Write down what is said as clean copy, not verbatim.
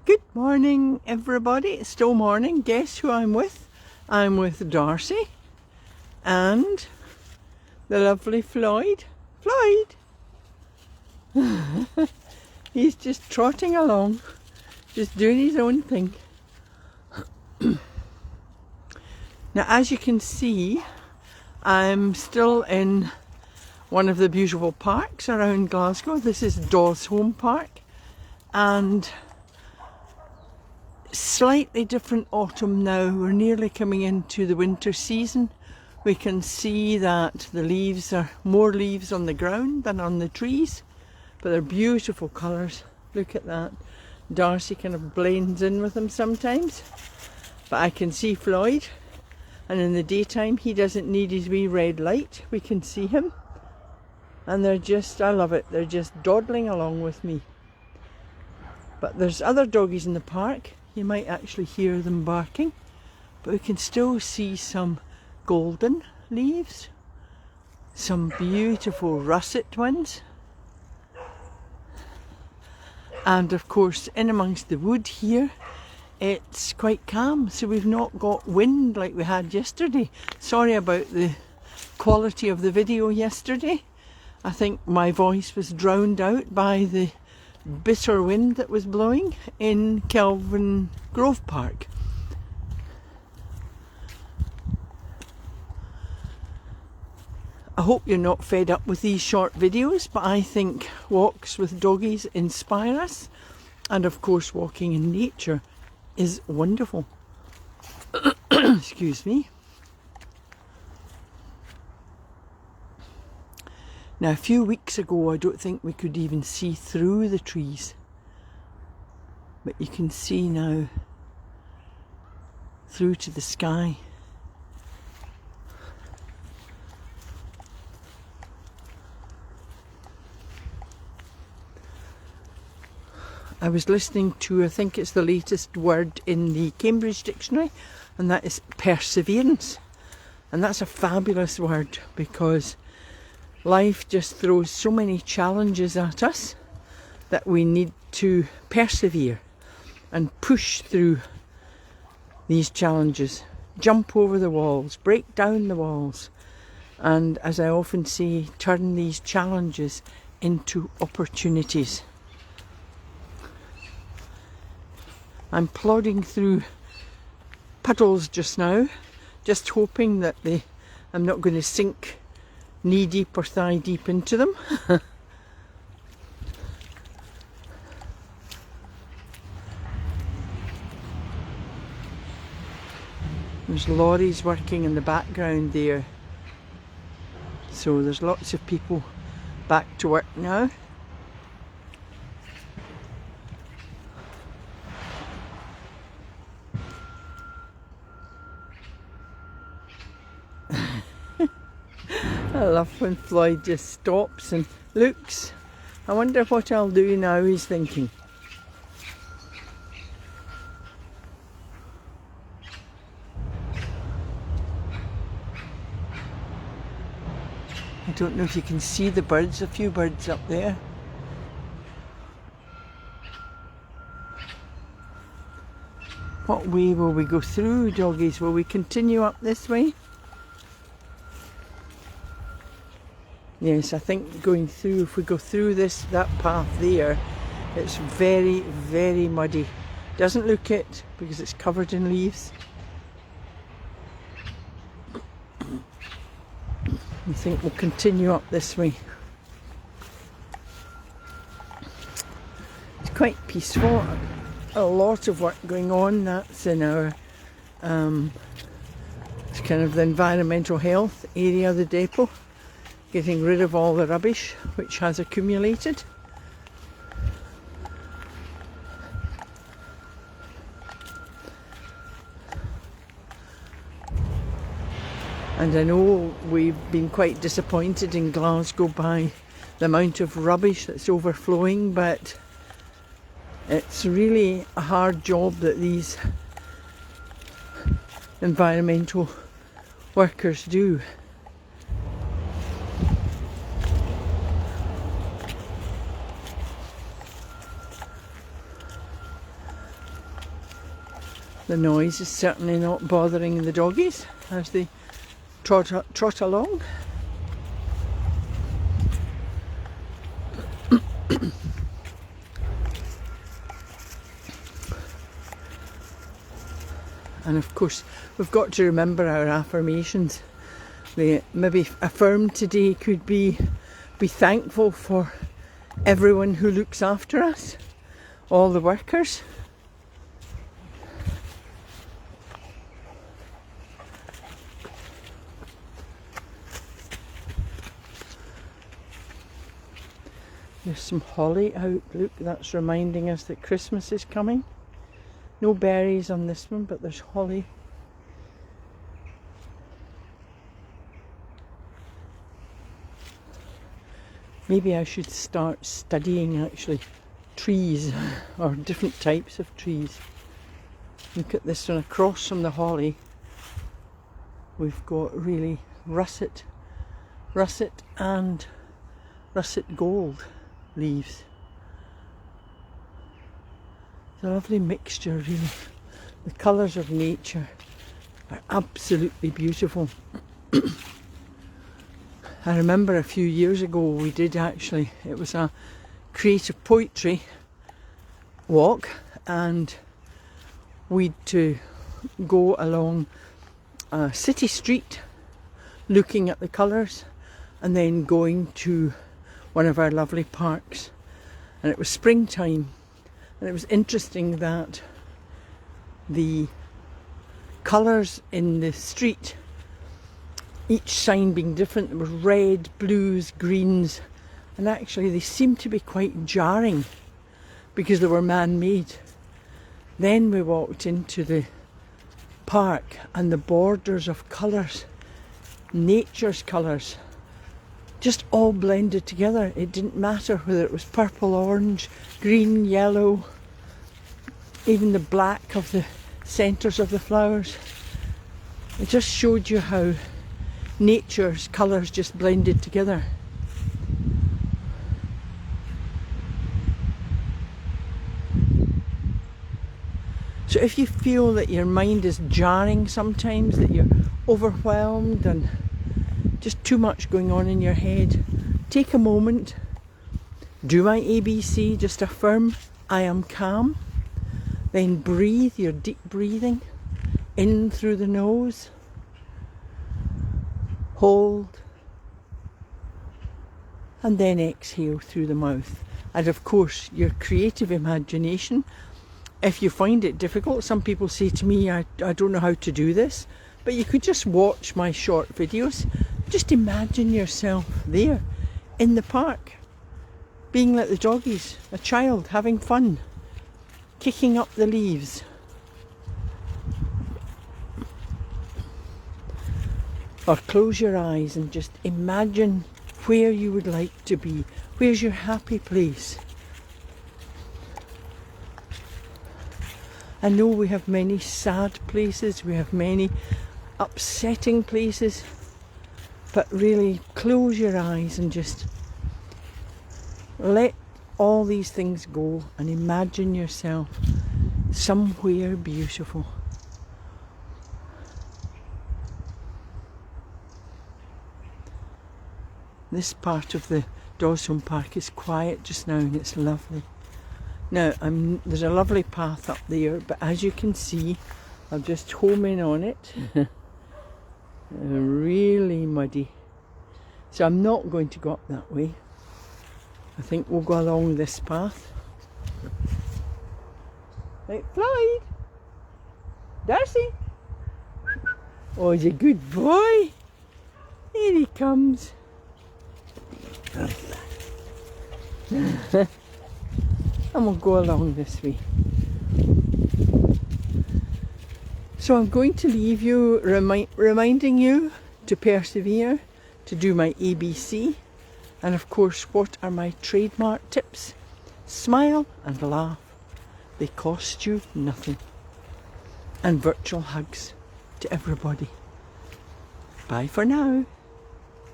Good morning, everybody. It's still morning. Guess who I'm with? I'm with Darcy and the lovely Floyd. Floyd! He's just trotting along, just doing his own thing. Now, as you can see, I'm still in one of the beautiful parks around Glasgow. This is Dawes Home Park, and slightly different autumn now. We're nearly coming into the winter season. We can see that the leaves are more leaves on the ground than on the trees, but they're beautiful colours. Look at that. Darcy kind of blends in with them sometimes, but I can see Floyd, and in the daytime he doesn't need his wee red light. We can see him, and they're just, I love it, they're just dawdling along with me. But there's other doggies in the park. You might actually hear them barking, but we can still see some golden leaves, some beautiful russet ones, and of course in amongst the wood here it's quite calm, so we've not got wind like we had yesterday. Sorry about the quality of the video yesterday. I think my voice was drowned out by the bitter wind that was blowing in Kelvin Grove Park. I hope you're not fed up with these short videos, but I think walks with doggies inspire us, and of course walking in nature is wonderful. Excuse me. Now, a few weeks ago I don't think we could even see through the trees, but you can see now through to the sky. I was listening to, I think it's the latest word in the Cambridge Dictionary, and that is perseverance. And that's a fabulous word, because life just throws so many challenges at us that we need to persevere and push through these challenges, jump over the walls, break down the walls, and as I often say, turn these challenges into opportunities. I'm plodding through puddles just now, just hoping that I'm not going to sink knee deep or thigh deep into them. There's lorries working in the background there, so there's lots of people back to work now. I love when Floyd just stops and looks. I wonder what I'll do now, he's thinking. I don't know if you can see the birds, a few birds up there. What way will we go through, doggies? Will we continue up this way? Yes, I think going through, if we go through that path there, it's very, very muddy. Doesn't look it because it's covered in leaves. I think we'll continue up this way. It's quite peaceful. A lot of work going on. That's in our it's kind of the environmental health area of the depot. Getting rid of all the rubbish which has accumulated. And I know we've been quite disappointed in Glasgow by the amount of rubbish that's overflowing, but it's really a hard job that these environmental workers do. The noise is certainly not bothering the doggies as they trot along. And of course, we've got to remember our affirmations. The maybe affirm today could be thankful for everyone who looks after us, all the workers. There's some holly out, look, that's reminding us that Christmas is coming. No berries on this one, but there's holly. Maybe I should start studying actually trees or different types of trees. Look at this one across from the holly. We've got really russet and russet gold leaves. It's a lovely mixture really. The colours of nature are absolutely beautiful. I remember a few years ago we did actually, it was a creative poetry walk, and we'd to go along a city street looking at the colours and then going to one of our lovely parks. And it was springtime, and it was interesting that the colours in the street, each sign being different, there was red, blues, greens, and actually they seemed to be quite jarring because they were man-made. Then we walked into the park and the borders of colours, nature's colours, just all blended together. It didn't matter whether it was purple, orange, green, yellow, even the black of the centres of the flowers. It just showed you how nature's colours just blended together. So if you feel that your mind is jarring sometimes, that you're overwhelmed and just too much going on in your head, take a moment, do my ABC, just affirm I am calm, then breathe your deep breathing in through the nose, hold, and then exhale through the mouth. And of course your creative imagination, if you find it difficult, some people say to me, I don't know how to do this, but you could just watch my short videos. Just imagine yourself there in the park, being like the doggies, a child having fun, kicking up the leaves. Or close your eyes and just imagine where you would like to be. Where's your happy place? I know we have many sad places, we have many upsetting places, but really close your eyes and just let all these things go and imagine yourself somewhere beautiful. This part of the Dawson Park is quiet just now and it's lovely. Now there's a lovely path up there, but as you can see, I'll just home in on it. Really muddy. So I'm not going to go up that way. I think we'll go along this path. Right, Floyd! Darcy! Oh, he's a good boy! Here he comes. And we'll go along this way. So I'm going to leave you reminding you to persevere, to do my ABC, and of course, what are my trademark tips? Smile and laugh. They cost you nothing. And virtual hugs to everybody. Bye for now.